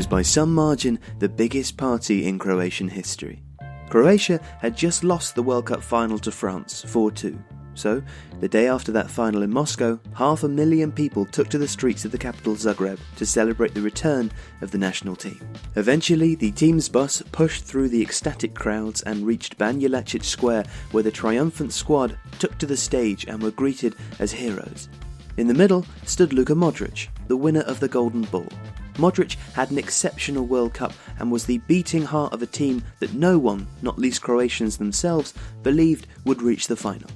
was by some margin the biggest party in Croatian history. Croatia had just lost the World Cup final to France 4-2. So, the day after that final in Moscow, 500,000 people took to the streets of the capital Zagreb to celebrate the return of the national team. Eventually, the team's bus pushed through the ecstatic crowds and reached Banja Luka Square, where the triumphant squad took to the stage and were greeted as heroes. In the middle stood Luka Modrić, the winner of the Golden Ball. Modrić had an exceptional World Cup and was the beating heart of a team that no one, not least Croatians themselves, believed would reach the final.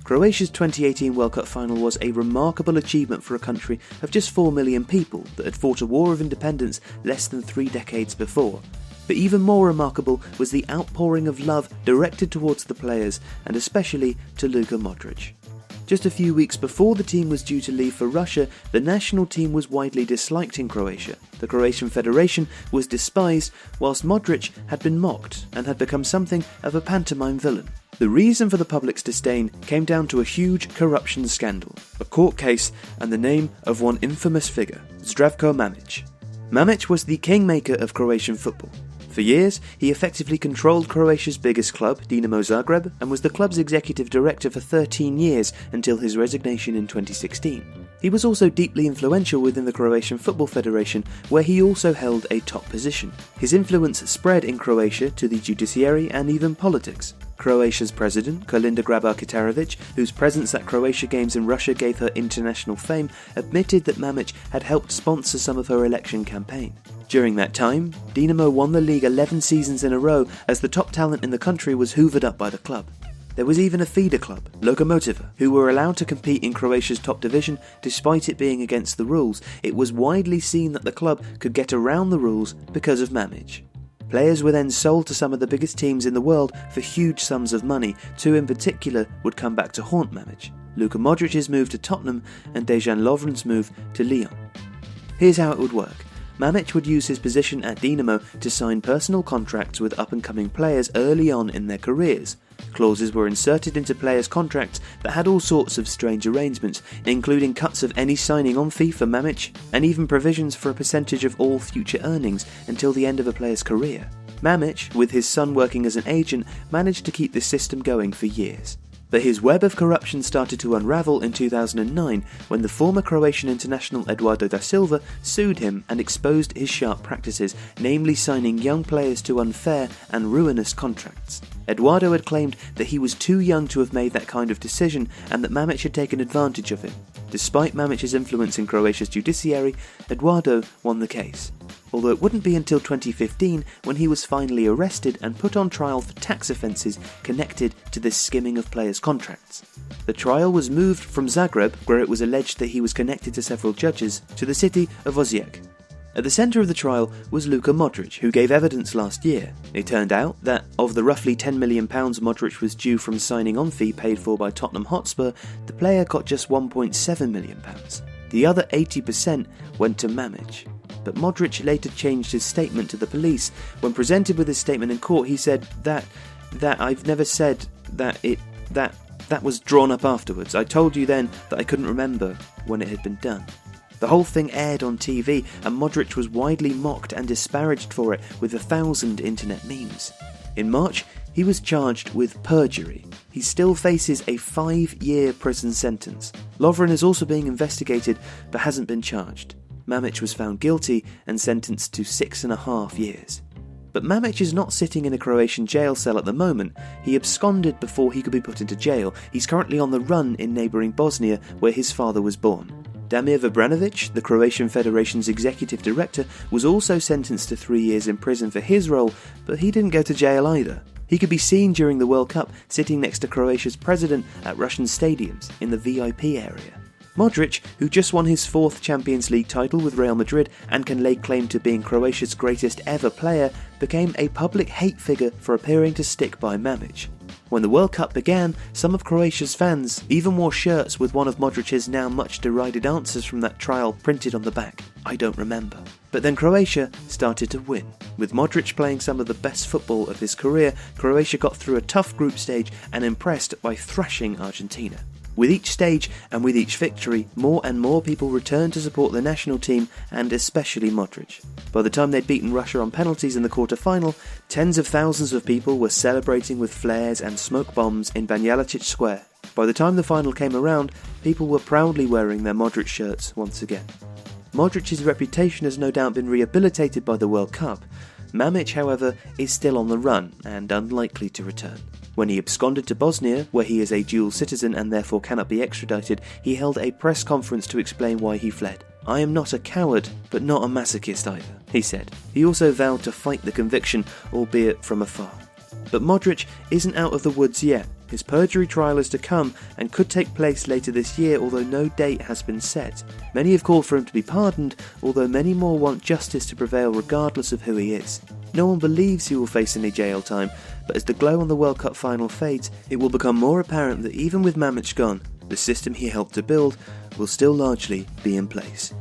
Croatia's 2018 World Cup final was a remarkable achievement for a country of just 4 million people that had fought a war of independence less than 3 decades before. But even more remarkable was the outpouring of love directed towards the players, and especially to Luka Modrić. Just a few weeks before the team was due to leave for Russia, the national team was widely disliked in Croatia. The Croatian Federation was despised, whilst Modrić had been mocked and had become something of a pantomime villain. The reason for the public's disdain came down to a huge corruption scandal, a court case, and the name of one infamous figure, Zdravko Mamić. Mamić was the kingmaker of Croatian football. For years, he effectively controlled Croatia's biggest club, Dinamo Zagreb, and was the club's executive director for 13 years until his resignation in 2016. He was also deeply influential within the Croatian Football Federation, where he also held a top position. His influence spread in Croatia to the judiciary and even politics. Croatia's president, Kolinda Grabar-Kitarović, whose presence at Croatia games in Russia gave her international fame, admitted that Mamić had helped sponsor some of her election campaign. During that time, Dinamo won the league 11 seasons in a row as the top talent in the country was hoovered up by the club. There was even a feeder club, Lokomotiva, who were allowed to compete in Croatia's top division despite it being against the rules. It was widely seen that the club could get around the rules because of Mamić. Players were then sold to some of the biggest teams in the world for huge sums of money. 2 in particular would come back to haunt Mamić: Luka Modric's move to Tottenham and Dejan Lovren's move to Lyon. Here's how it would work. Mamić would use his position at Dinamo to sign personal contracts with up-and-coming players early on in their careers. Clauses were inserted into players' contracts that had all sorts of strange arrangements, including cuts of any signing-on fee for Mamić, and even provisions for a percentage of all future earnings until the end of a player's career. Mamić, with his son working as an agent, managed to keep this system going for years. But his web of corruption started to unravel in 2009 when the former Croatian international Eduardo da Silva sued him and exposed his sharp practices, namely signing young players to unfair and ruinous contracts. Eduardo had claimed that he was too young to have made that kind of decision and that Mamić had taken advantage of him. Despite Mamic's influence in Croatia's judiciary, Eduardo won the case. Although it wouldn't be until 2015 when he was finally arrested and put on trial for tax offences connected to this skimming of players' contracts. The trial was moved from Zagreb, where it was alleged that he was connected to several judges, to the city of Osijek. At the centre of the trial was Luka Modrić, who gave evidence last year. It turned out that of the roughly £10 million Modrić was due from signing-on fee paid for by Tottenham Hotspur, the player got just £1.7 million. The other 80% went to Mamić. But Modrić later changed his statement to the police. When presented with his statement in court, he said that I've never said that was drawn up afterwards. I told you then that I couldn't remember when it had been done. The whole thing aired on TV, and Modrić was widely mocked and disparaged for it with 1,000 internet memes. In March, he was charged with perjury. He still faces a 5-year prison sentence. Lovren is also being investigated, but hasn't been charged. Mamić was found guilty and sentenced to 6.5 years. But Mamić is not sitting in a Croatian jail cell at the moment. He absconded before he could be put into jail. He's currently on the run in neighbouring Bosnia, where his father was born. Damir Vranović, the Croatian Federation's executive director, was also sentenced to 3 years in prison for his role, but he didn't go to jail either. He could be seen during the World Cup sitting next to Croatia's president at Russian stadiums in the VIP area. Modrić, who just won his 4th Champions League title with Real Madrid and can lay claim to being Croatia's greatest ever player, became a public hate figure for appearing to stick by Mamić. When the World Cup began, some of Croatia's fans even wore shirts with one of Modric's now much derided answers from that trial printed on the back: "I don't remember." But then Croatia started to win. With Modrić playing some of the best football of his career, Croatia got through a tough group stage and impressed by thrashing Argentina. With each stage and with each victory, more and more people returned to support the national team and especially Modrić. By the time they'd beaten Russia on penalties in the quarter-final, tens of thousands of people were celebrating with flares and smoke bombs in Banja Luka Square. By the time the final came around, people were proudly wearing their Modrić shirts once again. Modric's reputation has no doubt been rehabilitated by the World Cup. Mamić, however, is still on the run and unlikely to return. When he absconded to Bosnia, where he is a dual citizen and therefore cannot be extradited, he held a press conference to explain why he fled. "I am not a coward, but not a masochist either," he said. He also vowed to fight the conviction, albeit from afar. But Modrić isn't out of the woods yet. His perjury trial is to come and could take place later this year, although no date has been set. Many have called for him to be pardoned, although many more want justice to prevail regardless of who he is. No one believes he will face any jail time, but as the glow on the World Cup final fades, it will become more apparent that even with Mamić gone, the system he helped to build will still largely be in place.